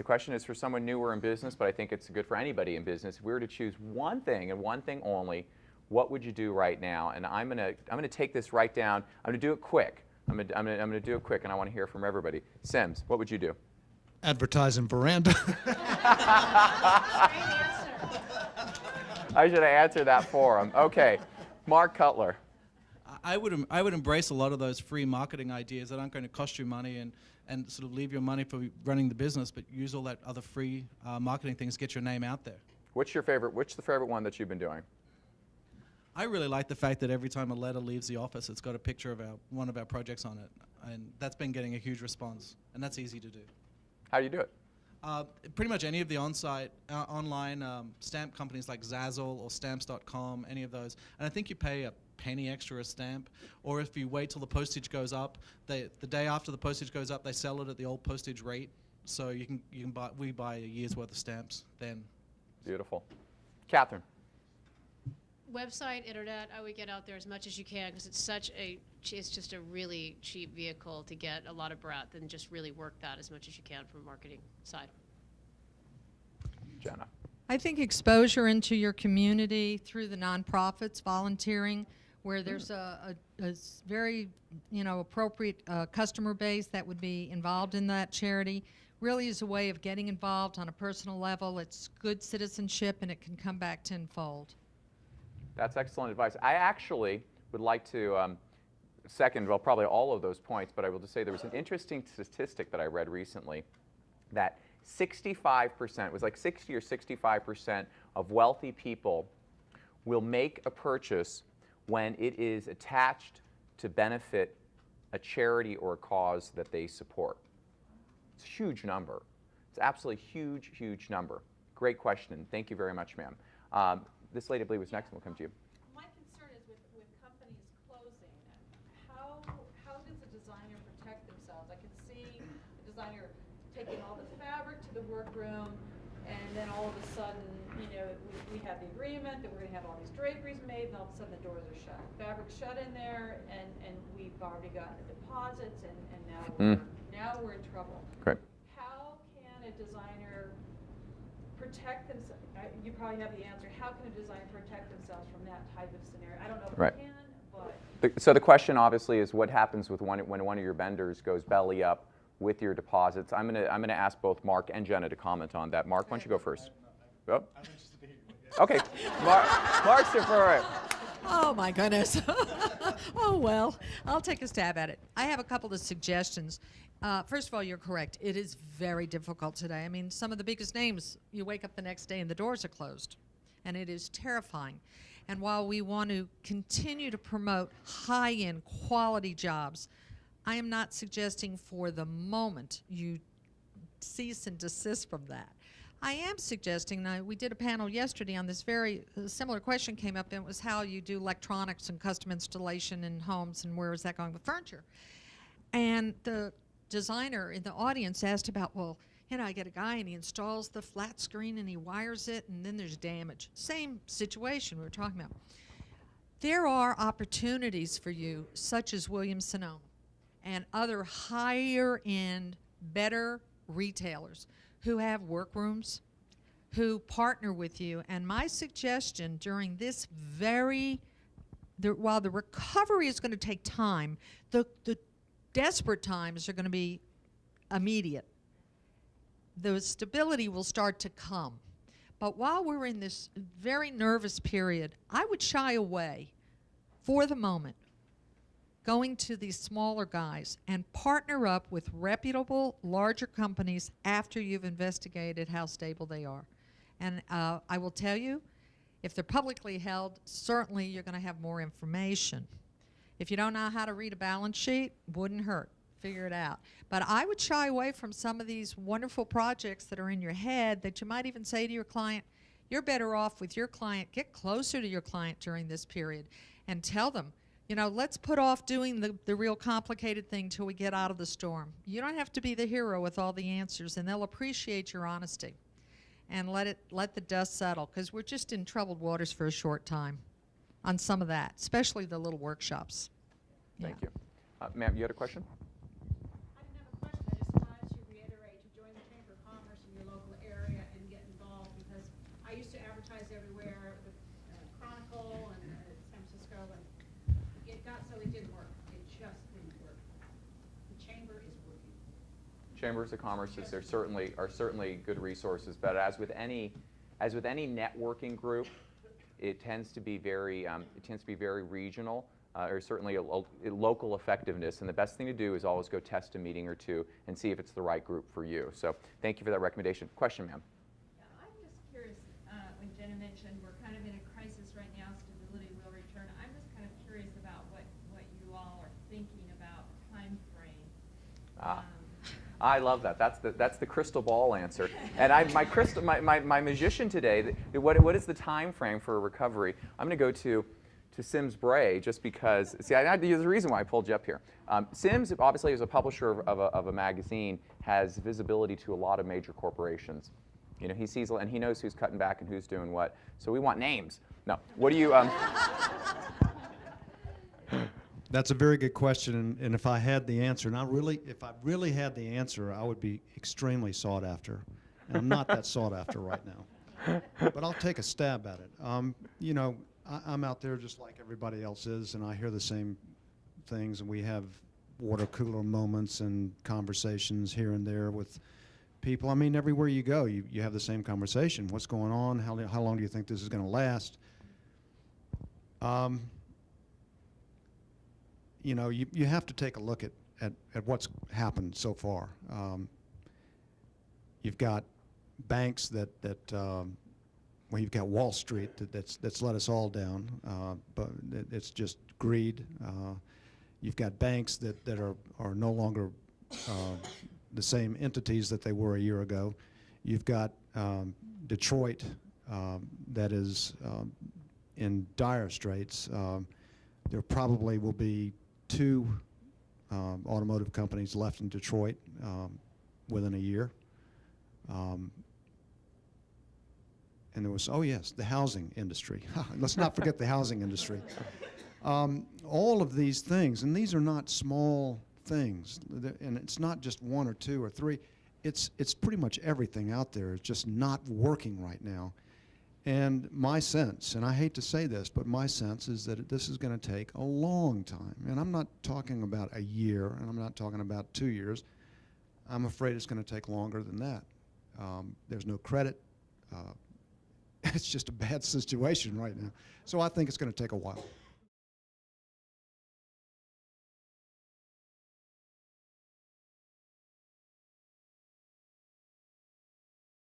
question is for someone newer in business, but I think it's good for anybody in business. If we were to choose one thing and one thing only, what would you do right now? And I'm gonna take this right down. I'm gonna do it quick. I'm gonna do it quick, and I want to hear from everybody. Sims, what would you do? Advertise in Veranda. I should have answered that for him. Okay, Mark Cutler. I would embrace a lot of those free marketing ideas that aren't going to cost you money and sort of leave your money for running the business, but use all that other free marketing things to get your name out there. What's the favorite one that you've been doing? I really like the fact that every time a letter leaves the office, it's got a picture of one of our projects on it, and that's been getting a huge response, and that's easy to do. How do you do it? Pretty much any of the online stamp companies like Zazzle or Stamps.com, any of those, and I think you pay a penny extra a stamp, or if you wait till the postage goes up, the day after the postage goes up, they sell it at the old postage rate, so we buy a year's worth of stamps then. Beautiful. Katherine. Website, internet, I would get out there as much as you can because it's just a really cheap vehicle to get a lot of breadth and just really work that as much as you can from a marketing side. Jena. I think exposure into your community through the nonprofits, volunteering, where there's a very appropriate customer base that would be involved in that charity, really is a way of getting involved on a personal level. It's good citizenship, and it can come back tenfold. That's excellent advice. I actually would like to second, well, probably all of those points, but I will just say there was an interesting statistic that I read recently that 65%, it was like 60 or 65% of wealthy people will make a purchase when it is attached to benefit a charity or a cause that they support. It's a huge number. It's absolutely huge, huge number. Great question. Thank you very much, ma'am. This lady, I believe, was next, and we'll come to you. My concern is with companies closing, how does a designer protect themselves? I can see a designer taking all the fabric to the workroom, and then all of a sudden, we have the agreement that we're going to have all these draperies made, and all of a sudden the doors are shut. Fabric's shut in there, and we've already gotten the deposits, and now we're in trouble. Great. How can a designer protect themselves? You probably have the answer. How can a designer protect themselves from that type of scenario? I don't know if Right. they can, but... So the question obviously is what happens with when one of your vendors goes belly up with your deposits. I'm gonna ask both Mark and Jena to comment on that. Mark, why don't you go first? Oh. Okay, Mark's deferring. Oh, my goodness. Oh, well, I'll take a stab at it. I have a couple of suggestions. First of all, you're correct. It is very difficult today. I mean, some of the biggest names, you wake up the next day and the doors are closed, and it is terrifying. And while we want to continue to promote high-end quality jobs, I am not suggesting for the moment you cease and desist from that. I am suggesting, we did a panel yesterday on this very similar question came up, and it was how you do electronics and custom installation in homes, and where is that going with furniture. And the designer in the audience asked about, well, I get a guy and he installs the flat screen and he wires it, and then there's damage. Same situation we were talking about. There are opportunities for you, such as Williams-Sonoma and other higher-end, better retailers who have workrooms, who partner with you. And my suggestion during this while the recovery is going to take time, the desperate times are going to be immediate. The stability will start to come. But while we're in this very nervous period, I would shy away for the moment going to these smaller guys and partner up with reputable, larger companies after you've investigated how stable they are. And I will tell you, if they're publicly held, certainly you're going to have more information. If you don't know how to read a balance sheet, wouldn't hurt. Figure it out. But I would shy away from some of these wonderful projects that are in your head that you might even say to your client, you're better off with your client. Get closer to your client during this period and tell them, let's put off doing the real complicated thing till we get out of the storm. You don't have to be the hero with all the answers, and they'll appreciate your honesty. And let the dust settle, because we're just in troubled waters for a short time on some of that, especially the little workshops. Thank you. Ma'am, you had a question? I didn't have a question. I just wanted to reiterate, to join the Chamber of Commerce and chambers of commerces are certainly good resources. But as with any networking group, it tends to be very regional, or certainly a local effectiveness. And the best thing to do is always go test a meeting or two and see if it's the right group for you. So thank you for that recommendation. Question, ma'am. Yeah, I'm just curious, when Jena mentioned we're kind of in a crisis right now, stability will return. I'm just kind of curious about what you all are thinking about time frame. I love that. That's the crystal ball answer. And my magician today. What is the time frame for a recovery? I'm going to go to Sims Bray just because. See, there's a reason why I pulled you up here. Sims, obviously, as a publisher of a magazine, has visibility to a lot of major corporations. You know, he sees and he knows who's cutting back and who's doing what. So we want names. No, what do you? That's a very good question, and if I had the answer, if I really had the answer, I would be extremely sought after, and I'm not that sought after right now. But I'll take a stab at it. You know, I'm out there just like everybody else is, and I hear the same things, and we have water cooler moments and conversations here and there with people. I mean, everywhere you go, you have the same conversation. What's going on? How long do you think this is going to last? You know, you have to take a look at what's happened so far. You've got banks well, you've got Wall Street that's let us all down, but it's just greed. You've got banks that are no longer the same entities that they were a year ago. You've got Detroit that is in dire straits. There probably will be 2 automotive companies left in Detroit within a year. And there was, oh yes, the housing industry. Let's not forget the housing industry. All of these things, and these are not small things, and it's not just 1 or 2 or 3. It's pretty much everything out there is just not working right now. And my sense, and I hate to say this, but my sense is that this is going to take a long time. And I'm not talking about a year, and I'm not talking about 2 years. I'm afraid it's going to take longer than that. There's no credit. It's just a bad situation right now. So I think it's going to take a while.